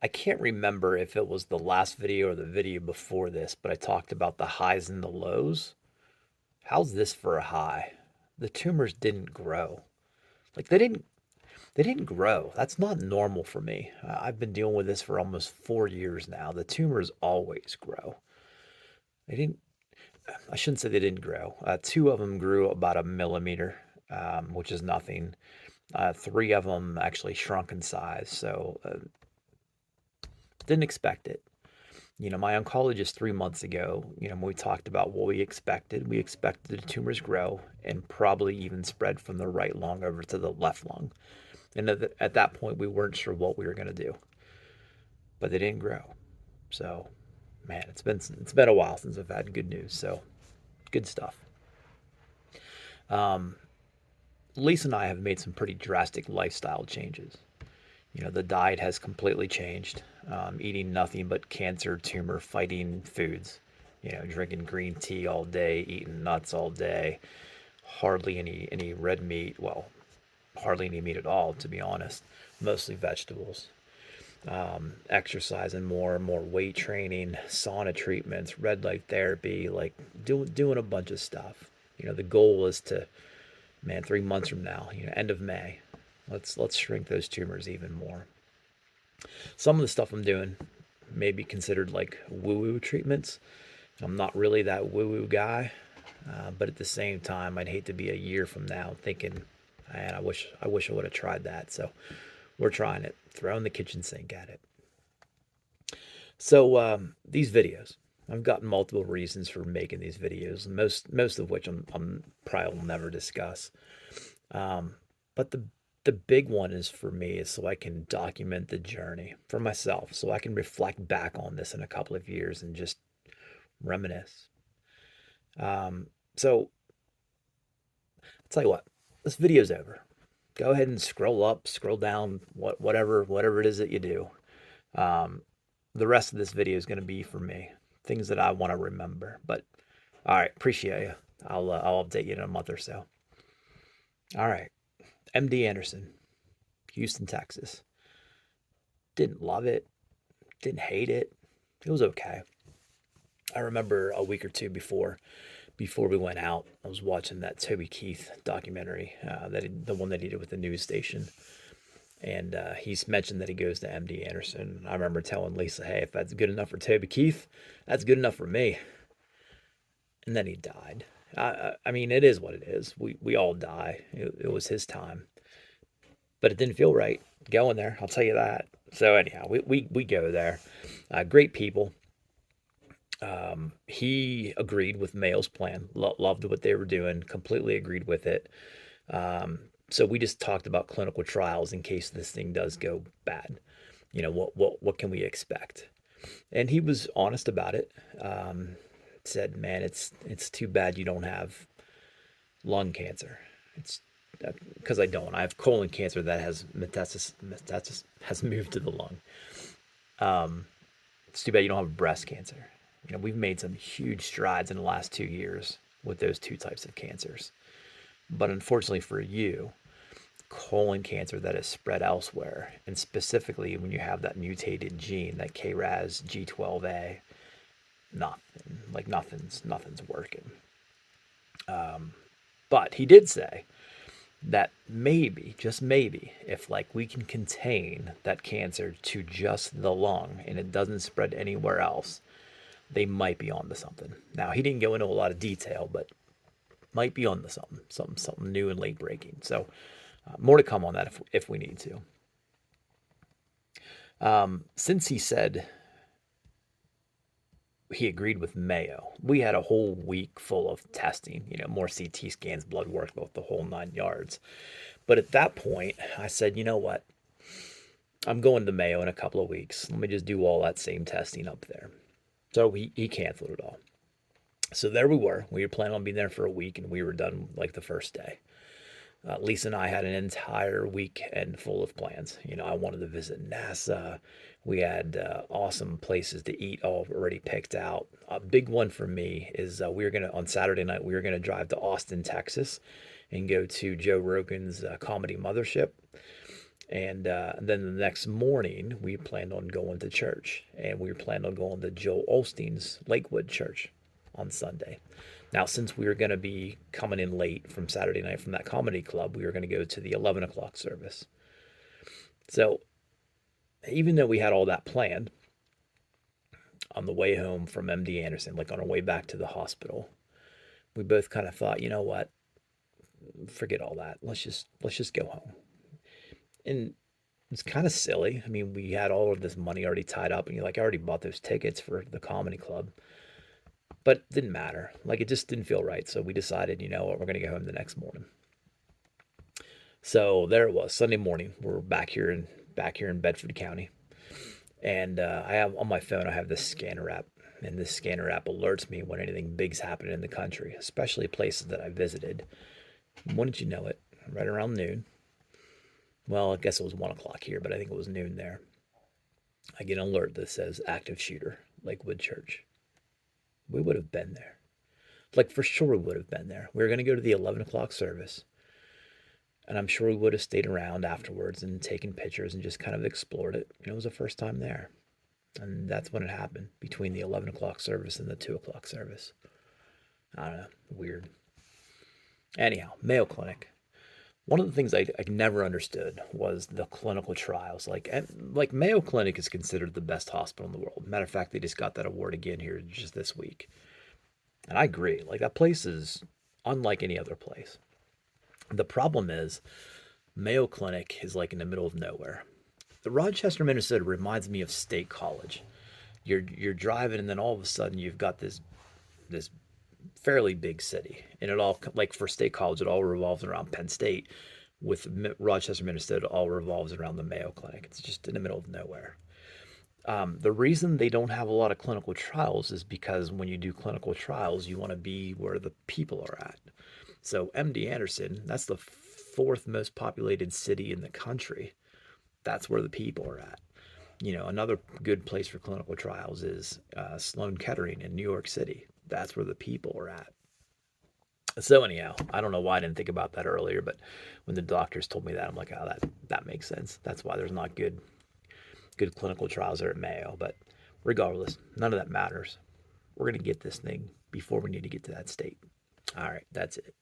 I can't remember if it was the last video or the video before this, but I talked about the highs and the lows. How's this for a high? The tumors didn't grow. Like they didn't grow. That's not normal for me. I've been dealing with this for almost 4 years now. The tumors always grow. They didn't. I shouldn't say they didn't grow. Two of them grew about a millimeter, which is nothing. Three of them actually shrunk in size, so didn't expect it. My oncologist 3 months ago, when we talked about what we expected the tumors grow and probably even spread from the right lung over to the left lung. And at that point, we weren't sure what we were going to do, but they didn't grow. So, man, it's been a while since I've had good news. So, good stuff. Um, Lisa and I have made some pretty drastic lifestyle changes. The diet has completely changed. Eating nothing but cancer tumor fighting foods. Drinking green tea all day, eating nuts all day, hardly any red meat. Well, hardly any meat at all, to be honest. Mostly vegetables. Exercising more, more weight training, sauna treatments, red light therapy, like doing a bunch of stuff. The goal is to, man, 3 months from now, end of May, let's shrink those tumors even more. Some of the stuff I'm doing may be considered like woo-woo treatments. I'm not really that woo-woo guy, but at the same time, I'd hate to be a year from now thinking, man, I wish I would have tried that. So we're trying it, throwing the kitchen sink at it. So these videos, I've gotten multiple reasons for making these videos, most of which I'm probably will never discuss. But the big one is for me is so I can document the journey for myself, so I can reflect back on this in a couple of years and just reminisce. So I'll tell you what, this video's over. Go ahead and scroll up, scroll down, whatever it is that you do. Um, the rest of this video is going to be for me, things that I want to remember. But all right, appreciate you. I'll update you in a month or so. All right, MD Anderson, Houston, Texas. Didn't love it, didn't hate it. It was okay. I remember a week or two before we went out, I was watching that Toby Keith documentary, the one that he did with the news station, and he's mentioned that he goes to MD Anderson. I remember telling Lisa, "Hey, if that's good enough for Toby Keith, that's good enough for me." And then he died. I mean, it is what it is. We all die. It was his time, but it didn't feel right going there. I'll tell you that. So anyhow, we go there. Great people. He agreed with Mayo's plan, loved what they were doing, completely agreed with it. So we just talked about clinical trials in case this thing does go bad. What can we expect? And he was honest about it. Said, man, it's too bad you don't have lung cancer. It's because I don't. I have colon cancer that has metastasis has moved to the lung. It's too bad you don't have breast cancer. We've made some huge strides in the last 2 years with those two types of cancers. But unfortunately for you, colon cancer that is spread elsewhere, and specifically when you have that mutated gene, that KRAS G12A, nothing, like nothing's working. But he did say that maybe, just maybe, if like we can contain that cancer to just the lung and it doesn't spread anywhere else, they might be onto something. Now he didn't go into a lot of detail, but might be onto something new and late breaking. So more to come on that if we need to. Since he said he agreed with Mayo, we had a whole week full of testing, more CT scans, blood work, both the whole 9 yards. But at that point, I said, you know what? I'm going to Mayo in a couple of weeks. Let me just do all that same testing up there. So he canceled it all. So there we were. We were planning on being there for a week, and we were done like the first day. Lisa and I had an entire weekend full of plans. I wanted to visit NASA. We had awesome places to eat already picked out. A big one for me is on Saturday night, we were going to drive to Austin, Texas and go to Joe Rogan's Comedy Mothership. And then the next morning, we planned on going to church, and we planned on going to Joel Osteen's Lakewood Church on Sunday. Now, since we were going to be coming in late from Saturday night from that comedy club, we were going to go to the 11 o'clock service. So, even though we had all that planned, on the way home from MD Anderson, like on our way back to the hospital, we both kind of thought, you know what, forget all that. Let's just go home. And it's kind of silly. I mean, we had all of this money already tied up, and you're like, I already bought those tickets for the comedy club, but it didn't matter. Like, it just didn't feel right. So we decided, you know what, we're gonna go home the next morning. So there it was, Sunday morning. We're back here in Bedford County, and I have on my phone. I have this scanner app, and this scanner app alerts me when anything big's happening in the country, especially places that I visited. Wouldn't you know it? Right around noon. Well, I guess it was 1 o'clock here, but I think it was noon there. I get an alert that says active shooter, Lakewood Church. We would have been there. Like, for sure, we would have been there. We were going to go to the 11 o'clock service, and I'm sure we would have stayed around afterwards and taken pictures and just kind of explored it. It was the first time there. And that's when it happened, between the 11 o'clock service and the 2 o'clock service. I don't know. Weird. Anyhow, Mayo Clinic. One of the things I never understood was the clinical trials. Like Mayo Clinic is considered the best hospital in the world. Matter of fact, they just got that award again here just this week. And I agree. Like, that place is unlike any other place. The problem is Mayo Clinic is like in the middle of nowhere. The Rochester, Minnesota reminds me of State College. You're driving, and then all of a sudden you've got this fairly big city, and it all, like, for State College, it all revolves around Penn State. With Rochester, Minnesota, all revolves around the Mayo Clinic. It's just in the middle of nowhere. The reason they don't have a lot of clinical trials is because when you do clinical trials, you want to be where the people are at. So MD Anderson, that's the fourth most populated city in the country. That's where the people are at. Another good place for clinical trials is Sloan Kettering in New York City. That's where the people are at. So anyhow, I don't know why I didn't think about that earlier, but when the doctors told me that, I'm like, oh, that makes sense. That's why there's not good clinical trials there at Mayo. But regardless, none of that matters. We're gonna get this thing before we need to get to that state. All right, that's it.